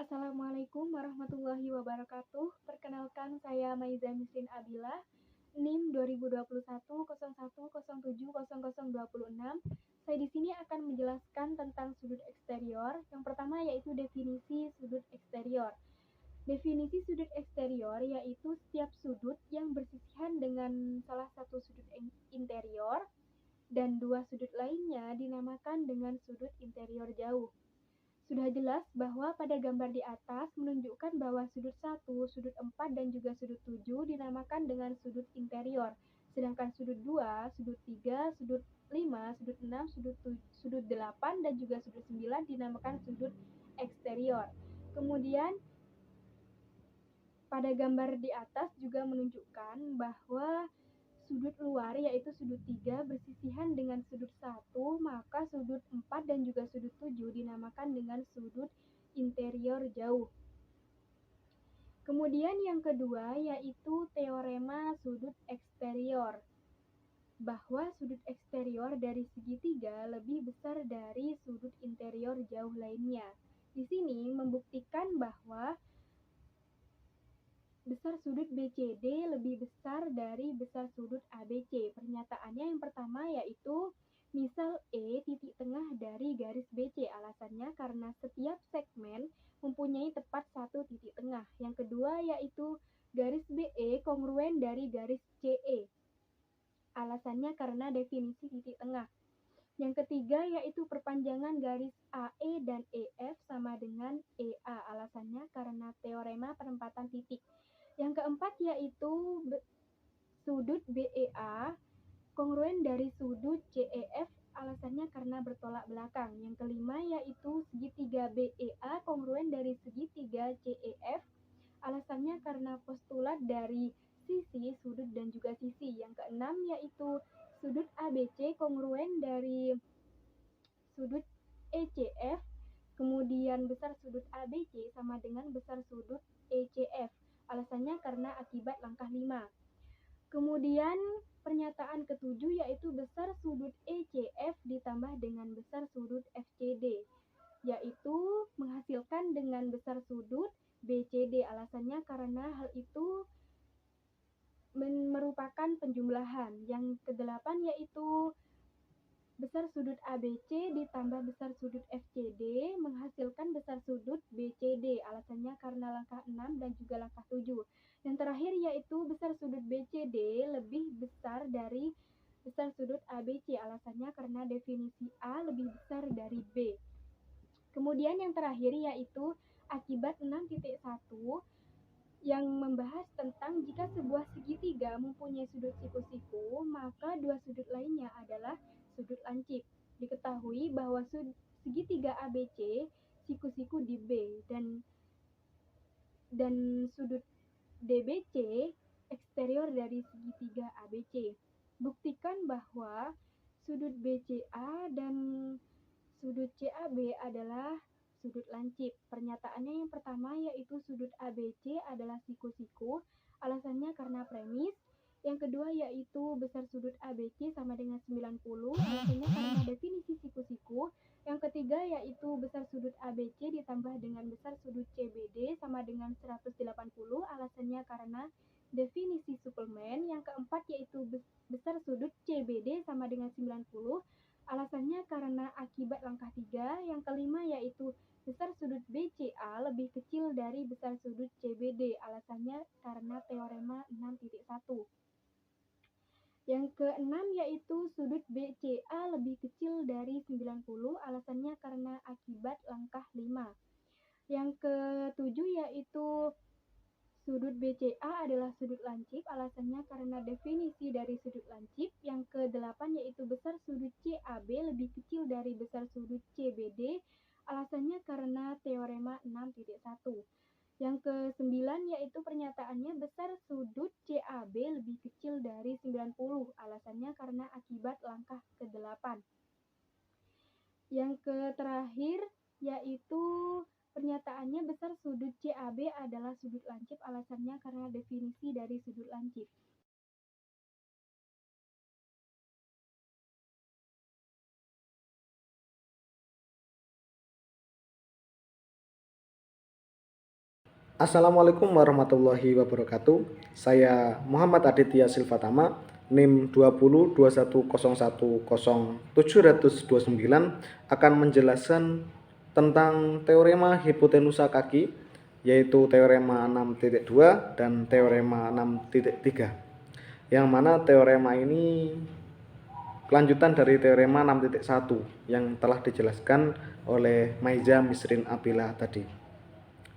Assalamualaikum warahmatullahi wabarakatuh. Perkenalkan saya Maiza Misrin Abila, NIM 2021 01070026. Saya di sini akan menjelaskan tentang sudut eksterior. Yang pertama yaitu definisi sudut eksterior. Definisi sudut eksterior yaitu setiap sudut yang bersisihan dengan salah satu sudut interior dan dua sudut lainnya dinamakan dengan sudut interior jauh. Sudah jelas bahwa pada gambar di atas menunjukkan bahwa sudut 1, sudut 4, dan juga sudut 7 dinamakan dengan sudut interior. Sedangkan sudut 2, sudut 3, sudut 5, sudut 6, sudut 8, dan juga sudut 9 dinamakan sudut eksterior. Kemudian pada gambar di atas juga menunjukkan bahwa sudut luar yaitu sudut 3 bersisihan dengan sudut 1, maka sudut 4 dan juga sudut 7 dinamakan dengan sudut interior jauh. Kemudian yang kedua yaitu teorema sudut eksterior, bahwa sudut eksterior dari segitiga lebih besar dari sudut interior jauh lainnya. Di sini membuktikan bahwa besar sudut BCD lebih besar dari besar sudut ABC. Pernyataannya yang pertama yaitu misal E titik tengah dari garis BC. Alasannya karena setiap segmen mempunyai tepat satu titik tengah. Yang kedua yaitu garis BE kongruen dari garis CE. Alasannya karena definisi titik tengah. Yang ketiga yaitu perpanjangan garis AE dan EF sama dengan EA. Alasannya karena teorema penempatan titik. Yang keempat yaitu sudut BEA kongruen dari sudut CEF. Alasannya karena bertolak belakang. Yang kelima yaitu segitiga BEA kongruen dari segitiga CEF. Alasannya karena postulat dari sisi, sudut, dan juga sisi. Yang keenam yaitu sudut ABC kongruen dari sudut ECF, kemudian besar sudut ABC sama dengan besar sudut ECF. Alasannya karena akibat langkah 5. Kemudian pernyataan ketujuh yaitu besar sudut ECF ditambah dengan besar sudut FCD, yaitu menghasilkan dengan besar sudut BCD. Alasannya karena hal itu merupakan penjumlahan. Yang kedelapan yaitu besar sudut ABC ditambah besar sudut FCD menghasilkan besar sudut BCD. Alasannya karena langkah 6 dan juga langkah 7. Yang terakhir yaitu besar sudut BCD lebih besar dari besar sudut ABC. Alasannya karena definisi A lebih besar dari B. Kemudian yang terakhir yaitu akibat 6.1 yang membahas tentang jika sebuah segitiga mempunyai sudut siku-siku, maka dua sudut lainnya adalah sudut lancip. Diketahui bahwa segitiga ABC siku-siku di B dan sudut DBC eksterior dari segitiga ABC. Buktikan bahwa sudut BCA dan sudut CAB adalah sudut lancip. Pernyataannya yang pertama yaitu sudut ABC adalah siku-siku. Alasannya karena premis. Yang kedua yaitu besar sudut ABC sama dengan 90. Alasannya karena definisi siku-siku. Yang ketiga yaitu besar sudut ABC ditambah dengan besar sudut CBD sama dengan 180. Alasannya karena definisi suplemen. Yang keempat yaitu besar sudut CBD sama dengan 90. Alasannya karena akibat langkah 3. Yang kelima yaitu besar sudut BCA lebih kecil dari besar sudut CBD. Alasannya karena teorema 6.1. Yang keenam yaitu sudut BCA lebih kecil dari 90. Alasannya karena akibat langkah 5. Yang ketujuh yaitu sudut BCA adalah sudut lancip. Alasannya karena definisi dari sudut lancip. Yang kedelapan yaitu besar sudut CAB lebih kecil dari besar sudut CBD. Alasannya karena teorema 6.1. Yang ke-9 yaitu pernyataannya besar sudut CAB lebih kecil dari 90. Alasannya karena akibat langkah ke-8. Yang terakhir yaitu pernyataannya besar sudut CAB adalah sudut lancip. Alasannya karena definisi dari sudut lancip. Assalamualaikum warahmatullahi wabarakatuh. Saya Muhammad Aditya Silvatama, NIM 2021010729 akan menjelaskan tentang teorema hipotenusa kaki, yaitu teorema 6.2 dan teorema 6.3. Yang mana teorema ini kelanjutan dari teorema 6.1 yang telah dijelaskan oleh Maiza Misrin Abila tadi.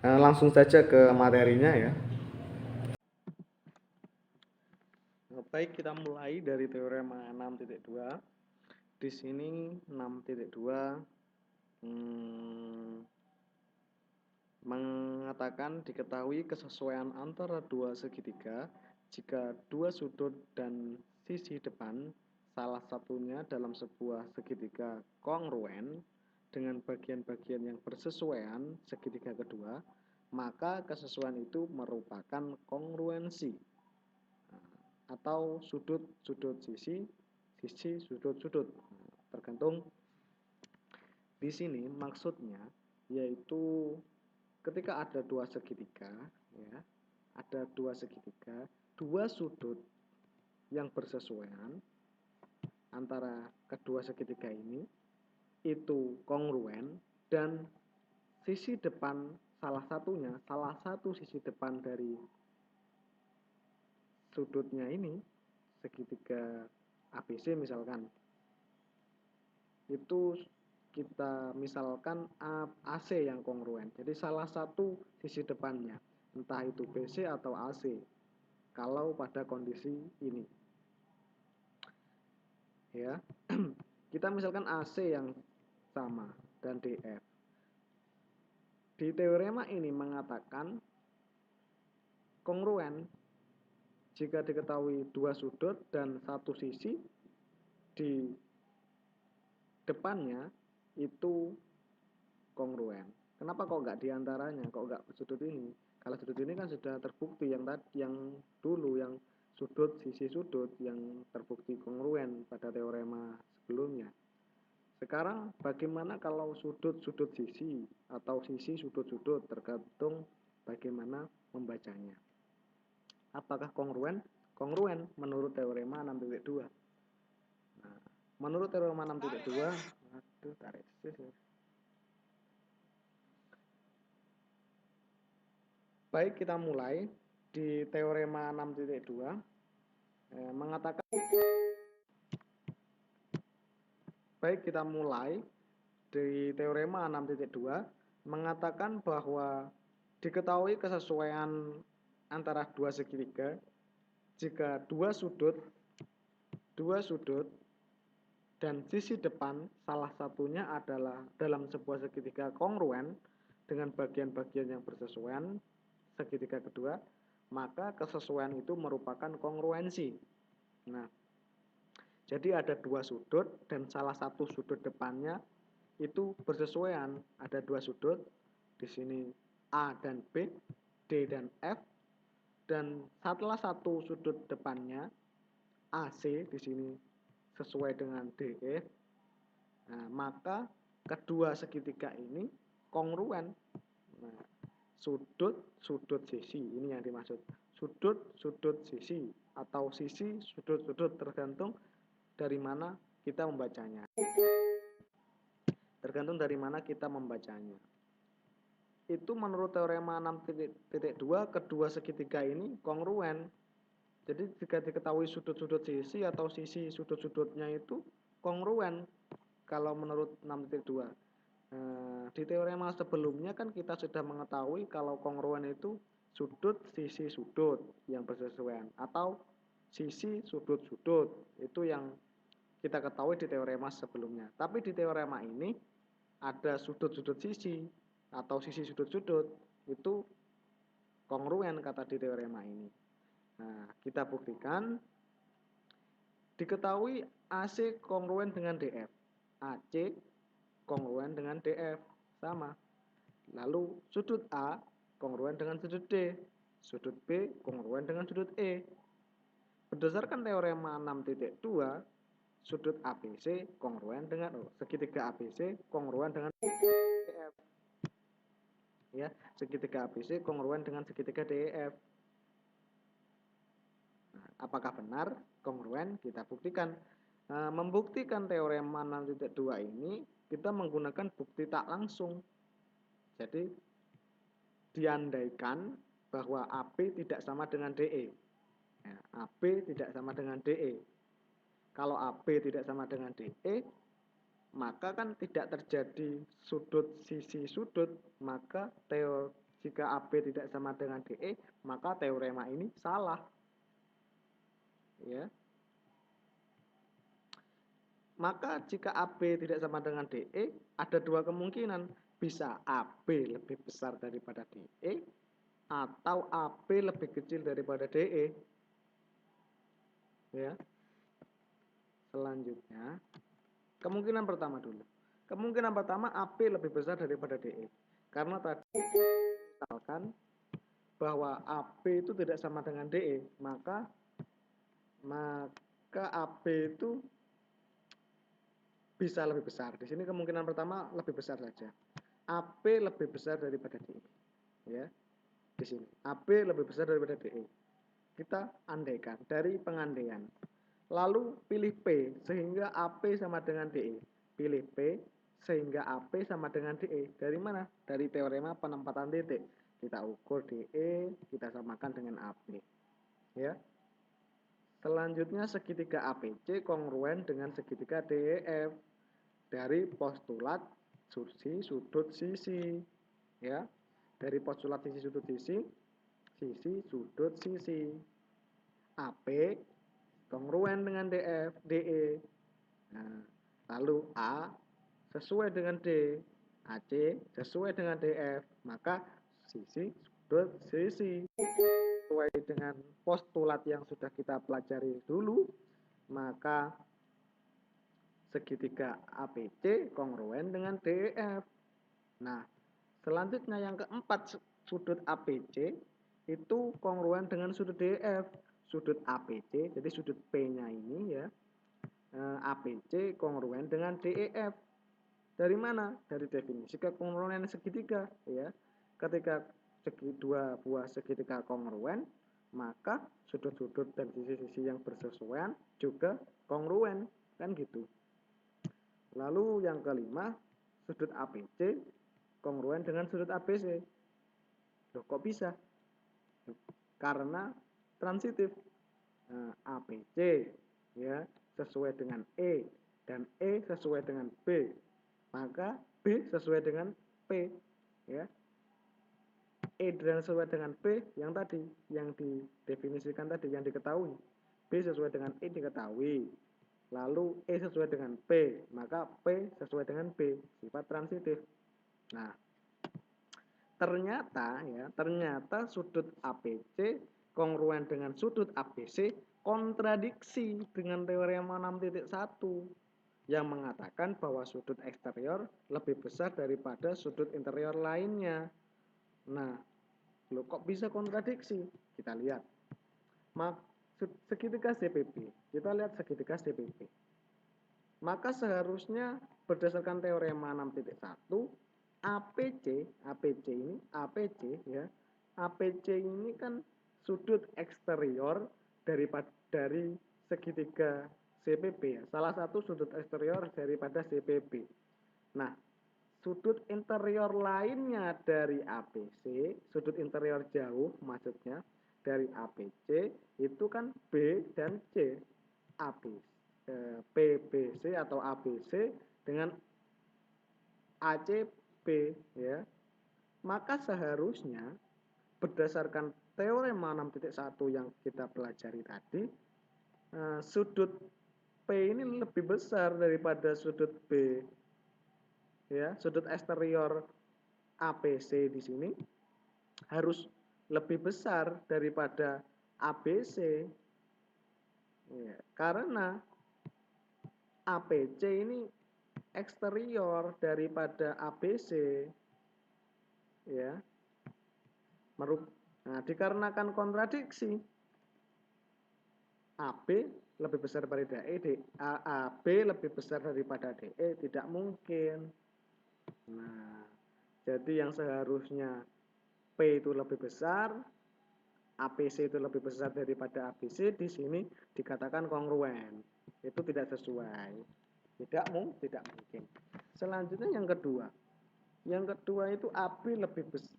Langsung saja ke materinya ya. Baik, kita mulai dari teorema 6.2. Di sini 6.2 mengatakan diketahui kesesuaian antara dua segitiga jika dua sudut dan sisi depan salah satunya dalam sebuah segitiga kongruen dengan bagian-bagian yang bersesuaian segitiga kedua, maka kesesuaian itu merupakan kongruensi atau sudut-sudut sisi sudut-sudut, tergantung. Di sini maksudnya yaitu ketika ada dua segitiga, ya, ada dua segitiga, dua sudut yang bersesuaian antara kedua segitiga ini itu kongruen, dan sisi depan salah satu sisi depan dari sudutnya ini, segitiga ABC misalkan, itu kita misalkan AC yang kongruen. Jadi salah satu sisi depannya, entah itu BC atau AC, kalau pada kondisi ini. Ya. Kita misalkan AC yang sama dan DF. Di teorema ini mengatakan kongruen jika diketahui dua sudut dan satu sisi di depannya itu kongruen. Kenapa kok nggak diantaranya, kok nggak sudut ini? Kalau sudut ini kan sudah terbukti yang dulu yang sudut sisi sudut yang terbukti kongruen pada teorema sebelumnya. Sekarang bagaimana kalau sudut-sudut sisi atau sisi sudut-sudut, tergantung bagaimana membacanya. Apakah kongruen? Kongruen menurut teorema 6.2. Nah, menurut teorema 6.2, baik, kita mulai di teorema 6.2 mengatakan Baik, kita mulai di teorema 6.2 mengatakan bahwa diketahui kesesuaian antara dua segitiga jika dua sudut dan sisi depan salah satunya adalah dalam sebuah segitiga kongruen dengan bagian-bagian yang bersesuaian segitiga kedua, maka kesesuaian itu merupakan kongruensi. Nah, jadi ada dua sudut dan salah satu sudut depannya itu bersesuaian. Ada dua sudut, di sini A dan B, D dan F, dan setelah satu sudut depannya AC di sini sesuai dengan DE. Nah, maka kedua segitiga ini kongruen. Nah, sudut sisi ini yang dimaksud. Sudut sisi atau sisi sudut tergantung dari mana kita membacanya. Itu menurut teorema 6.2 kedua segitiga ini kongruen. Jadi jika diketahui sudut-sudut sisi atau sisi sudut-sudutnya itu kongruen kalau menurut 6.2. Di teorema sebelumnya kan kita sudah mengetahui kalau kongruen itu sudut sisi sudut yang bersesuaian atau sisi sudut-sudut, itu yang kita ketahui di teorema sebelumnya. Tapi di teorema ini ada sudut-sudut sisi atau sisi sudut-sudut, itu kongruen kata di teorema ini. Nah, kita buktikan. Diketahui AC kongruen dengan DF, AC kongruen dengan DF, sama. Lalu sudut A kongruen dengan sudut D, sudut B kongruen dengan sudut E. Berdasarkan teorema 6.2, sudut ABC kongruen dengan segitiga ABC kongruen dengan DF. ya, segitiga ABC kongruen dengan segitiga DEF. Nah, apakah benar kongruen? Kita buktikan. Membuktikan teorema 6.2 ini kita menggunakan bukti tak langsung. Jadi diandaikan bahwa AB tidak sama dengan DE. Ya, AB tidak sama dengan DE. Kalau AB tidak sama dengan DE, maka kan tidak terjadi sudut sisi sudut, maka jika AB tidak sama dengan DE, maka teorema ini salah. Ya. Maka jika AB tidak sama dengan DE, ada dua kemungkinan. Bisa AB lebih besar daripada DE, atau AB lebih kecil daripada DE. Ya. Selanjutnya, kemungkinan pertama dulu. Kemungkinan pertama AB lebih besar daripada DE. Karena tadi misalkan bahwa AB itu tidak sama dengan DE, maka AB itu bisa lebih besar. Di sini kemungkinan pertama lebih besar saja. AB lebih besar daripada DE. Ya. Di sini AB lebih besar daripada DE. Kita andaikan dari pengandaian. Lalu pilih P sehingga AP sama dengan DE. Pilih P sehingga AP sama dengan DE. Dari mana? Dari teorema penempatan titik. Kita ukur DE, kita samakan dengan AP. Ya. Selanjutnya segitiga APC kongruen dengan segitiga DEF. Dari postulat sisi sudut sisi, ya, dari postulat sisi sudut sisi sudut sisi. AP kongruen dengan DE. Nah, lalu A sesuai dengan D, AC sesuai dengan DF, maka sisi sudut sisi. Sesuai dengan postulat yang sudah kita pelajari dulu, maka segitiga APC kongruen dengan DEF. Nah, selanjutnya yang keempat, sudut APC itu kongruen dengan sudut DEF. Sudut APC, jadi sudut P-nya ini ya, APC kongruen dengan DEF. Dari mana? Dari definisi kekongruenan segitiga ya. Ketika dua buah segitiga kongruen, maka sudut-sudut dan sisi-sisi yang bersesuaian juga kongruen, kan gitu. Lalu yang kelima, sudut APC kongruen dengan sudut ABC. Loh, kok bisa? Karena transitif. APC ya sesuai dengan E dan E sesuai dengan B, maka B sesuai dengan P ya. E dan sesuai dengan P yang tadi, yang didefinisikan tadi, yang diketahui. B sesuai dengan E diketahui. Lalu E sesuai dengan P, maka P sesuai dengan B, sifat transitif. Nah, ternyata sudut APC kongruen dengan sudut ABC kontradiksi dengan teorema 6.1 yang mengatakan bahwa sudut eksterior lebih besar daripada sudut interior lainnya. Nah, loh, kok bisa kontradiksi? Kita lihat. Segitiga CPP. Kita lihat segitiga CPP. Maka seharusnya berdasarkan teorema 6.1 APC ya. APC ini kan sudut eksterior dari segitiga CPP ya. Salah satu sudut eksterior daripada CPP. Nah, sudut interior lainnya dari APC, sudut interior jauh maksudnya dari APC itu kan B dan C. PBC atau ABC dengan ACB ya. Maka seharusnya berdasarkan teorema 6.1 yang kita pelajari tadi, sudut P ini lebih besar daripada sudut B. Ya, sudut eksterior APC di sini harus lebih besar daripada ABC. Ya, karena APC ini eksterior daripada ABC ya. Nah, dikarenakan kontradiksi AB lebih besar daripada DE, AB lebih besar daripada DE tidak mungkin. Nah, Jadi yang seharusnya P itu lebih besar, APC itu lebih besar daripada ABC, di sini dikatakan kongruen. Itu tidak sesuai. Tidak mungkin. Selanjutnya yang kedua. Yang kedua itu AB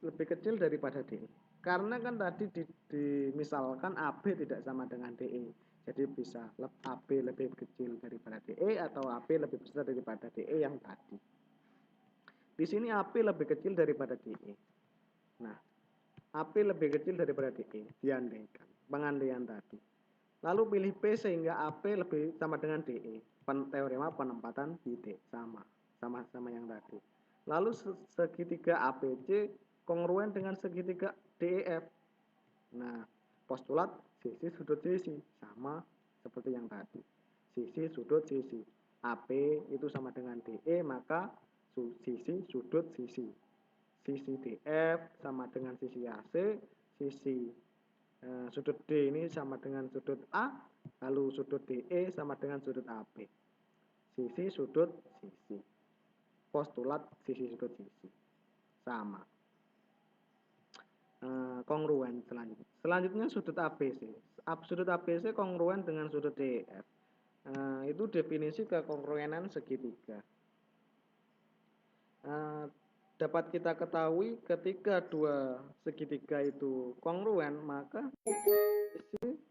lebih kecil daripada DE. Karena kan tadi misalkan AB tidak sama dengan DE. Jadi bisa AB lebih kecil daripada DE atau AB lebih besar daripada DE yang tadi. Di sini AP lebih kecil daripada DE. Nah, AP lebih kecil daripada DE, diandaikan. Pengandaian tadi. Lalu pilih P sehingga AP lebih sama dengan DE. Teorema penempatan titik sama yang tadi. Lalu segitiga ABC kongruen dengan segitiga DEF. Nah, postulat sisi sudut sisi sama seperti yang tadi. Sisi sudut sisi. AP itu sama dengan DE, maka sisi sudut sisi. Sisi DF sama dengan sisi AC, sisi sudut D ini sama dengan sudut A, lalu sudut DE sama dengan sudut AB. Sisi sudut sisi. Postulat sisi sudut sisi. Sama. Kongruen selanjutnya. Selanjutnya sudut ABC. Sudut ABC kongruen dengan sudut DEF. Itu definisi kekongruenan segitiga. Dapat kita ketahui ketika dua segitiga itu kongruen, maka sisi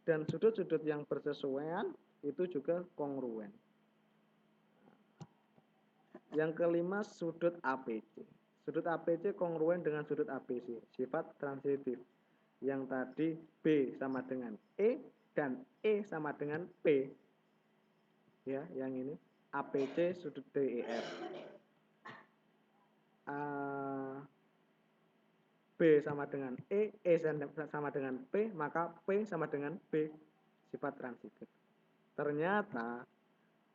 dan sudut-sudut yang bersesuaian itu juga kongruen. Yang kelima, sudut APC. Sudut APC kongruen dengan sudut ABC, sifat transitif. Yang tadi B sama dengan E dan E sama dengan P. Ya, yang ini APC sudut DEF. B sama dengan E sama dengan P, maka P sama dengan B, sifat transitif. Ternyata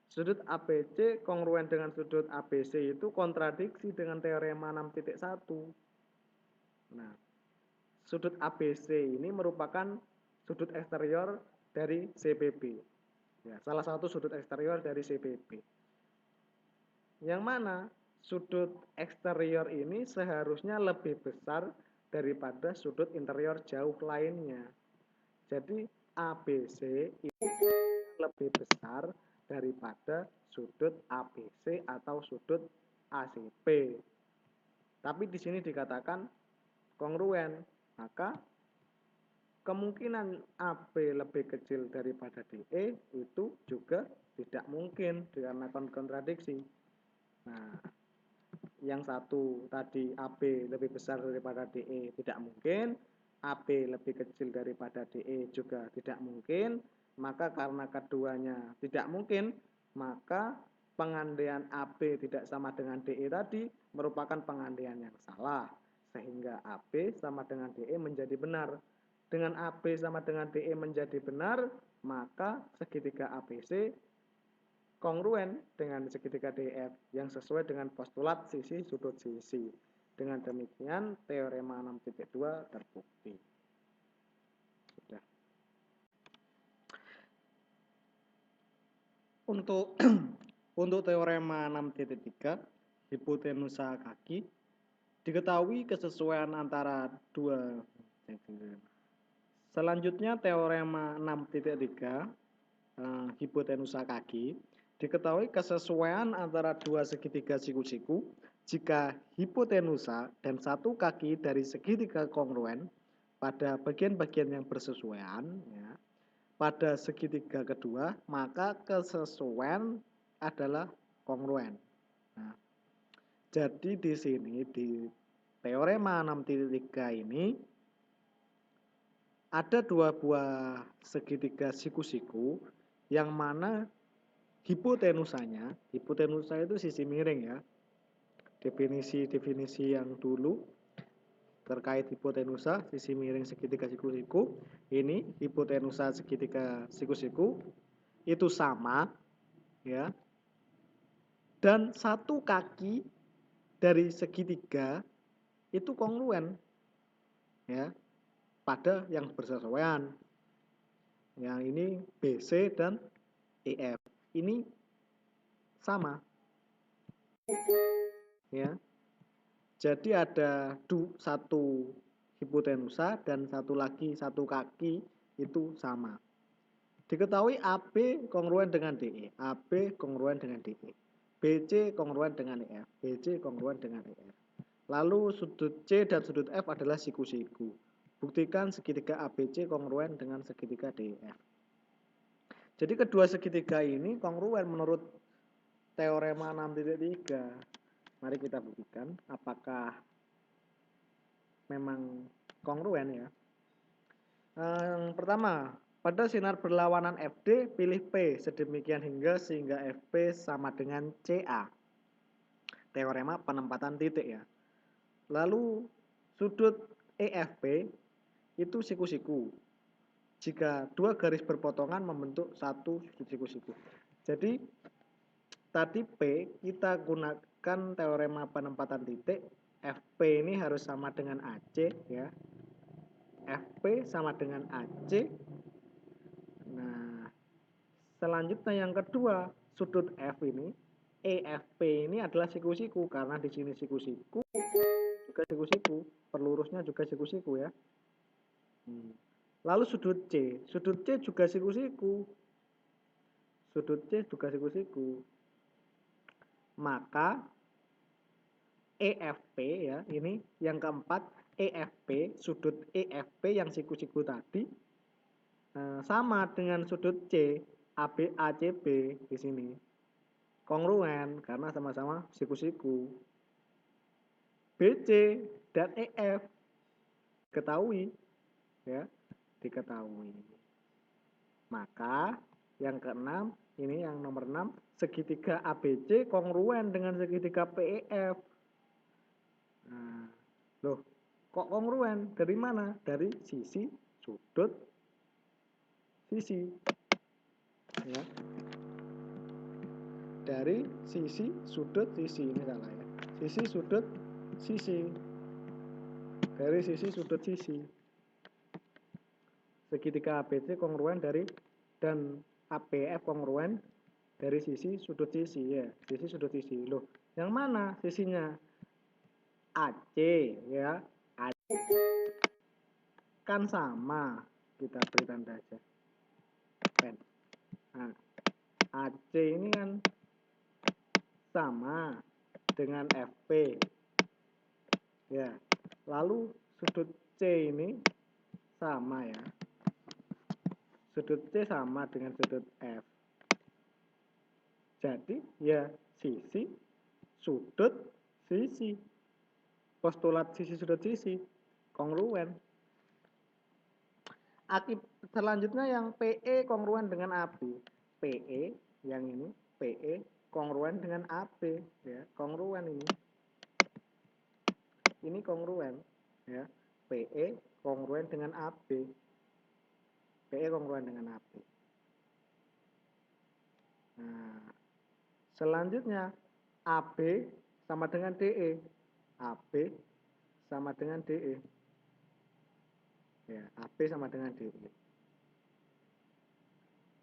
sudut ABC kongruen dengan sudut ABC itu kontradiksi dengan teorema 6.1. Nah, sudut ABC ini merupakan sudut eksterior dari CPB. Ya, salah satu sudut eksterior dari CPB. Yang mana sudut eksterior ini seharusnya lebih besar daripada sudut interior jauh lainnya. Jadi ABC itu lebih besar daripada sudut ABC atau sudut ACP. Tapi di sini dikatakan kongruen, maka kemungkinan AB lebih kecil daripada DE itu juga tidak mungkin dikarenakan kontradiksi. Nah, yang satu tadi AB lebih besar daripada DE tidak mungkin, AB lebih kecil daripada DE juga tidak mungkin, maka karena keduanya tidak mungkin, maka pengandaian AB tidak sama dengan DE tadi merupakan pengandaian yang salah, sehingga AB sama dengan DE menjadi benar. Dengan AB sama dengan DE menjadi benar, maka segitiga ABC kongruen dengan segitiga DEF yang sesuai dengan postulat sisi sudut sisi. Dengan demikian teorema 6.2 terbukti. Sudah. Untuk teorema 6.3 hipotenusa kaki diketahui kesesuaian antara dua. Selanjutnya teorema 6.3 hipotenusa kaki diketahui kesesuaian antara dua segitiga siku-siku jika hipotenusa dan satu kaki dari segitiga kongruen pada bagian-bagian yang bersesuaian, ya, pada segitiga kedua, maka kesesuaian adalah kongruen. Nah, jadi di sini di teorema 6.3 ini ada dua buah segitiga siku-siku yang mana hipotenusa itu sisi miring ya. Definisi yang dulu terkait hipotenusa sisi miring segitiga siku-siku, ini hipotenusa segitiga siku-siku itu sama ya. Dan satu kaki dari segitiga itu kongruen ya pada yang bersesuaian. Yang ini BC dan EF. Ini sama. Ya. Jadi ada satu hipotenusa dan satu kaki itu sama. Diketahui AB kongruen dengan DE, AB kongruen dengan DE, BC kongruen dengan EF, BC kongruen dengan EF. Lalu sudut C dan sudut F adalah siku-siku. Buktikan segitiga ABC kongruen dengan segitiga DEF. Jadi kedua segitiga ini kongruen menurut teorema 6.3. Mari kita buktikan apakah memang kongruen ya. Yang pertama, pada sinar berlawanan FD, pilih P sedemikian hingga sehingga FP sama dengan CA. Teorema penempatan titik ya. Lalu sudut EFP itu siku-siku. Jika dua garis berpotongan membentuk satu sudut siku-siku. Jadi tadi P kita gunakan teorema penempatan titik. FP ini harus sama dengan AC ya. FP sama dengan AC. Nah, selanjutnya yang kedua, sudut F ini, EFP ini adalah siku-siku karena di sini siku-siku juga siku-siku, perlurusnya juga siku-siku ya. Lalu sudut C juga siku-siku. Sudut C juga siku-siku. Maka EFP ya, ini yang keempat, EFP, sudut EFP yang siku-siku tadi sama dengan sudut C ACB di sini. Kongruen karena sama-sama siku-siku. BC dan EF ketahui ya, diketahui. Maka yang keenam, ini yang nomor 6, segitiga ABC kongruen dengan segitiga PEF. Nah, loh, kok kongruen? Dari mana? Dari sisi, sudut, sisi. Ya. Dari sisi, sudut, sisi. Ini salah ya. Sisi, sudut, sisi. Dari sisi, sudut, sisi. Segitiga ABC kongruen dari dan APF kongruen dari sisi sudut sisi ya, sisi sudut sisi. Loh, yang mana sisinya? AC ya, AC kan sama, kita beri tanda aja pen. Nah, AC ini kan sama dengan FP ya, lalu sudut C ini sama ya, sudut C sama dengan sudut F. Jadi ya sisi, sudut, sisi. Postulat sisi sudut sisi kongruen. Selanjutnya yang PE kongruen dengan AB. PE yang ini, PE kongruen dengan AB ya, kongruen ini. Ini kongruen ya. PE kongruen dengan AB. PE kongruen dengan AB. Nah, selanjutnya AB sama dengan DE. AB sama dengan DE. Ya, AB sama dengan DE.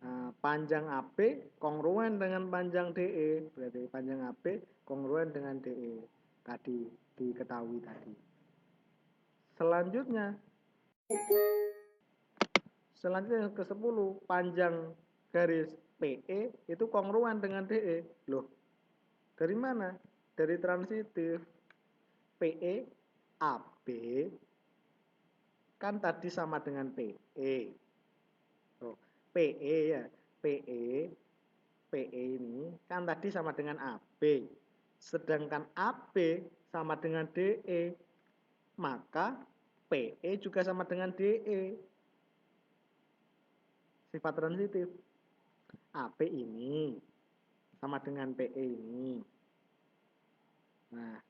Nah, panjang AB kongruen dengan panjang DE. Berarti panjang AB kongruen dengan DE. Tadi diketahui tadi. Selanjutnya yang ke-10, panjang garis PE itu kongruen dengan DE. Loh, dari mana? Dari transitif. PE AB kan tadi sama dengan PE. Oh, PE ya, PE ini kan tadi sama dengan AB. Sedangkan AB sama dengan DE, maka PE juga sama dengan DE. Sifat transitif. AB ini sama dengan PE ini. Nah,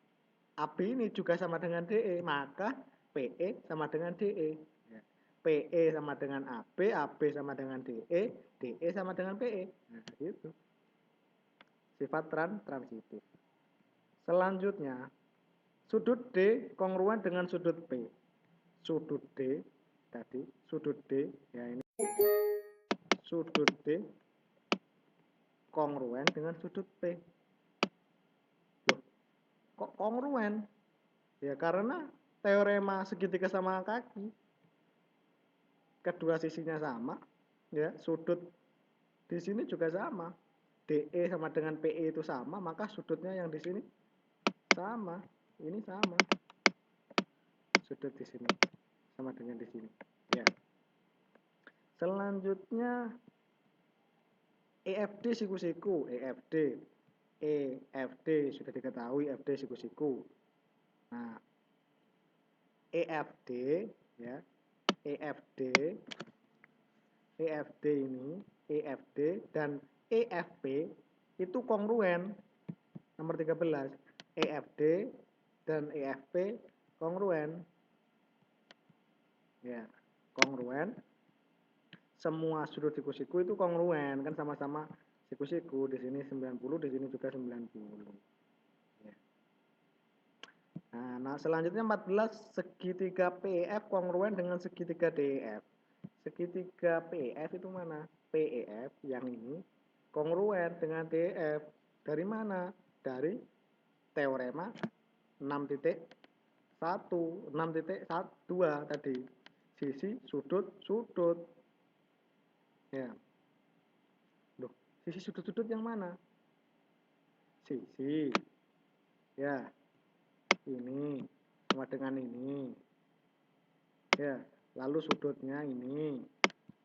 AB ini juga sama dengan DE, maka PE sama dengan DE. PE sama dengan AB, AB sama dengan DE, DE sama dengan PE. Nah, gitu. Sifat transitif. Selanjutnya, sudut D kongruen dengan sudut P. Sudut D tadi, sudut D ya ini. Sudut D kongruen dengan sudut P. Loh, kok kongruen? Ya karena teorema segitiga sama kaki, kedua sisinya sama, ya sudut di sini juga sama. DE sama dengan PE itu sama, maka sudutnya yang di sini sama. Ini sama. Sudut di sini sama dengan di sini. Ya. Selanjutnya EFD siku-siku, EFD sudah diketahui FD siku-siku. Nah, EFD ya, EFD ini, EFD dan EFP itu kongruen. Nomor 13, EFD dan EFP kongruen. Ya, kongruen. Semua sudut siku-siku itu kongruen, kan sama-sama siku-siku. Di sini 90, di sini juga 90. Ya. Nah, selanjutnya 14, segitiga PEF kongruen dengan segitiga DEF. Segitiga PEF itu mana? PEF yang ini kongruen dengan DEF. Dari mana? Dari teorema 6.1, 6.2 tadi. Sisi, sudut, sudut. Ya. Loh, sisi sudut-sudut yang mana? Sisi. Ya. Ini sama dengan ini. Ya, lalu sudutnya ini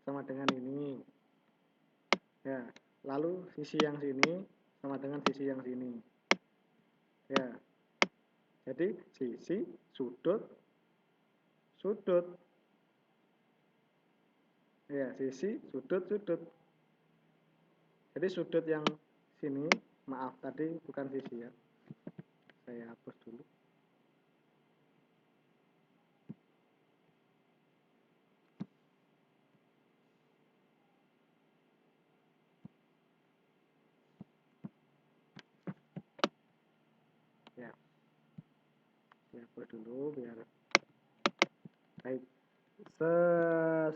sama dengan ini. Ya, lalu sisi yang sini sama dengan sisi yang sini. Ya. Jadi sisi, sudut, sudut. Ya, sisi, sudut, sudut. Jadi sudut yang sini, maaf tadi bukan sisi ya. Saya hapus dulu. Ya. Saya hapus dulu biar baik.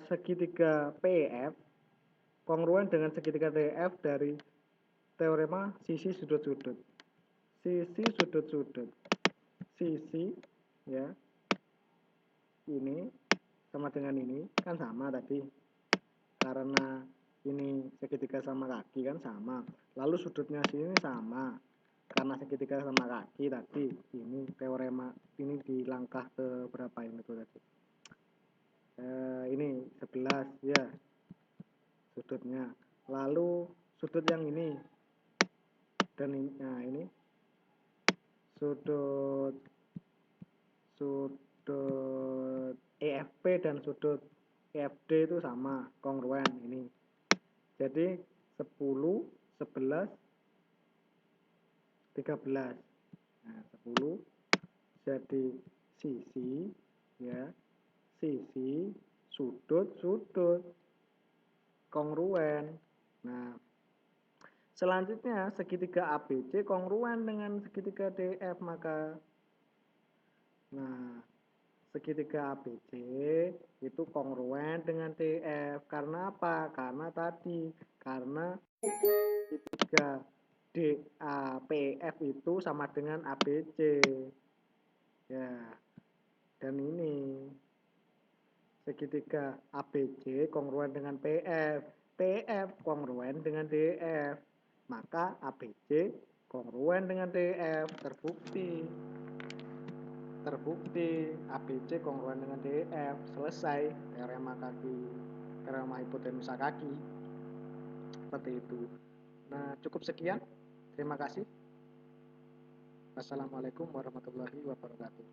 Segitiga PEF kongruen dengan segitiga DEF dari teorema sisi sudut-sudut. Sisi sudut-sudut. Sisi ya. Ini sama dengan ini kan sama tadi. Karena ini segitiga sama kaki kan sama. Lalu sudutnya sini sama. Karena segitiga sama kaki tadi. Ini teorema ini di langkah ke berapa ini tuh tadi? Ini 11 ya. Sudutnya. Lalu sudut yang ini dan ini, nah ini sudut EFP dan sudut EFD itu sama, kongruen ini. Jadi 10, 11, 13. Nah, 10 jadi sisi ya. Sisi, sudut, sudut. Kongruen. Nah, selanjutnya segitiga ABC kongruen dengan segitiga DF, maka segitiga ABC itu kongruen dengan DF. Karena apa? Karena tadi, karena segitiga DAPF itu sama dengan ABC. Ya. Dan ini segitiga ABC kongruen dengan PF. PF kongruen dengan DF. Maka ABC kongruen dengan DF. Terbukti ABC kongruen dengan DF. Selesai teorema hipotenusa kaki. Seperti itu. Nah, cukup sekian. Terima kasih. Wassalamualaikum warahmatullahi wabarakatuh.